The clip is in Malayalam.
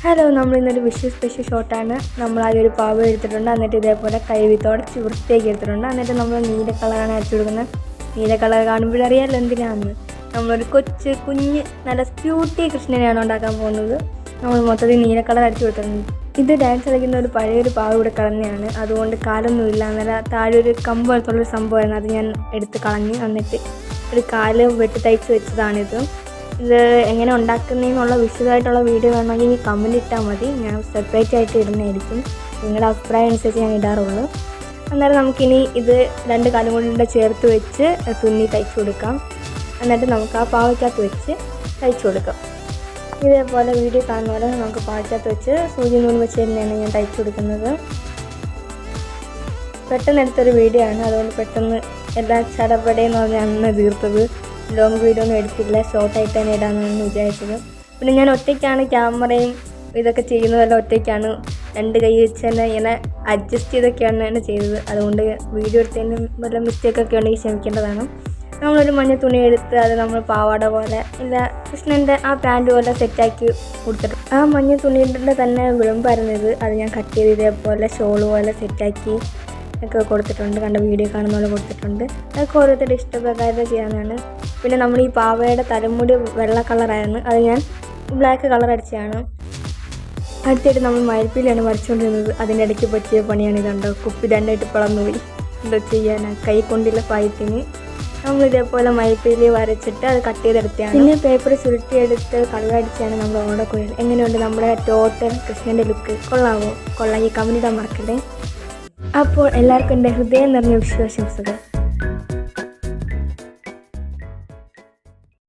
ഹലോ, നമ്മളിന്നൊരു വിഷു സ്പെഷ്യൽ ഷോട്ടാണ്. നമ്മളാദ്യം ഒരു പാവ എടുത്തിട്ടുണ്ട്. എന്നിട്ട് ഇതേപോലെ കൈവിത്തോടച്ച് വൃത്തിയാക്കി എടുത്തിട്ടുണ്ട്. എന്നിട്ട് നമ്മൾ നീല കളറാണ് അടിച്ചു കൊടുക്കുന്നത്. നീല കളർ കാണുമ്പോഴറിയാമല്ലോ എന്തിനാണെന്ന്. നമ്മളൊരു കുഞ്ഞ് നല്ല ക്യൂട്ടി കൃഷ്ണനെയാണ് ഉണ്ടാക്കാൻ പോകുന്നത്. നമ്മൾ മൊത്തത്തിൽ നീല കളർ അടിച്ചു കൊടുത്തിട്ടുണ്ട്. ഇത് ഡാൻസ് കളിക്കുന്ന ഒരു പഴയൊരു പാവ ഇവിടെ കളഞ്ഞതാണ്. അതുകൊണ്ട് കാലൊന്നുമില്ല. അന്നേരം താഴെ ഒരു കമ്പ് പോലത്തുള്ളൊരു സംഭവമായിരുന്നു. അത് ഞാൻ എടുത്ത് കളഞ്ഞ് എന്നിട്ട് ഒരു കാല് വെട്ടി തയ്ച്ച് വെച്ചതാണിത്. ഇത് എങ്ങനെ ഉണ്ടാക്കുന്നതെന്നുള്ള വിശദമായിട്ടുള്ള വീഡിയോ വേണമെങ്കിൽ ഈ കമൻറ്റ് ഇട്ടാൽ മതി. ഞാൻ സെപ്പറേറ്റ് ആയിട്ട് ഇടുന്നതായിരിക്കും. നിങ്ങളുടെ അഭിപ്രായം അനുസരിച്ച് ഞാൻ ഇടാറുള്ളൂ. അന്നേരം നമുക്കിനി ഇത് രണ്ട് കാലും കൊണ്ട് ചേർത്ത് വെച്ച് തുന്നി തയ്ച്ചു കൊടുക്കാം. എന്നിട്ട് നമുക്ക് ആ പാവയ്ക്കകത്ത് വെച്ച് തയ്ച്ചു കൊടുക്കാം. ഇതേപോലെ വീഡിയോ കാണുന്ന പോലെ നമുക്ക് പാവയ്ക്കകത്ത് വെച്ച് സൂചി നൂല് വെച്ച് തന്നെയാണ് ഞാൻ തയ്ച്ചു കൊടുക്കുന്നത്. പെട്ടെന്ന് എടുത്തൊരു വീഡിയോ ആണ്. അതുകൊണ്ട് പെട്ടെന്ന് എല്ലാ ചടപടയെന്ന് പറഞ്ഞാണ് തീർത്തത്. ലോങ് വീഡിയോ ഒന്നും എടുത്തില്ല, ഷോർട്ടായിട്ട് തന്നെ ഇടാമെന്നാണ് വിചാരിച്ചത്. പിന്നെ ഞാൻ ഒറ്റയ്ക്കാണ് ക്യാമറയും ഇതൊക്കെ ചെയ്യുന്നതെല്ലാം ഒറ്റയ്ക്കാണ്. രണ്ട് കൈ വെച്ച് തന്നെ ഇങ്ങനെ അഡ്ജസ്റ്റ് ചെയ്തൊക്കെയാണ് തന്നെ ചെയ്തത്. അതുകൊണ്ട് വീഡിയോ എടുത്തതിന് വല്ല മിസ്റ്റേക്കൊക്കെ ഉണ്ടെങ്കിൽ ക്ഷമിക്കേണ്ടതാണ്. നമ്മളൊരു മഞ്ഞ തുണി എടുത്ത് അത് നമ്മൾ പാവാട പോലെ ഇല്ല കൃഷ്ണൻ്റെ ആ പാൻറ്റ് പോലെ സെറ്റാക്കി കൊടുത്തിട്ട് ആ മഞ്ഞ തുണിയുടെ തന്നെ വിളമ്പായിരുന്നത്. അത് ഞാൻ കട്ട് ചെയ്ത് ഇതേപോലെ ഷോള് പോലെ സെറ്റാക്കി ഒക്കെ കൊടുത്തിട്ടുണ്ട്. കണ്ട വീഡിയോ കാണുന്ന പോലെ കൊടുത്തിട്ടുണ്ട്. അതൊക്കെ ഓരോരുത്തരുടെ ഇഷ്ടപ്രകാരം ചെയ്യാനാണ്. പിന്നെ നമ്മൾ ഈ പാവയുടെ തലമുടി വെള്ള കളറായിരുന്നു. അത് ഞാൻ ബ്ലാക്ക് കളർ അടിച്ചതാണ്. അടുത്തായിട്ട് നമ്മൾ മയിൽപ്പീലിയാണ് വരച്ചുകൊണ്ടിരുന്നത്. അതിൻ്റെ ഇടയ്ക്ക് പറ്റിയ പണിയാണ്. ഇതുണ്ടോ, കുപ്പി രണ്ടായിട്ട് പിളർന്നു പോയി. എന്തോ ചെയ്യാനാണ്, കൈ കൊണ്ടുള്ള ഫൈറ്റിന് നമ്മൾ ഇതേപോലെ മയിൽപ്പീലി വരച്ചിട്ട് അത് കട്ട് ചെയ്തെടുത്തതാണ്. പിന്നെ പേപ്പർ ചുരുട്ടിയെടുത്ത് കളറടിച്ചാണ് നമ്മൾ ഓടക്കുഴൽ. എങ്ങനെയുണ്ട് നമ്മുടെ ടോട്ടൽ കൃഷ്ണൻ്റെ ലുക്ക്? കൊള്ളാമോ? കൊള്ളാം. ഈ കമൻറ്റ് ഇടാൻ മറക്കല്ലേ. അപ്പോൾ എല്ലാവർക്കും എൻ്റെ ഹൃദയം നിറഞ്ഞ വിഷുവാശംസകൾ.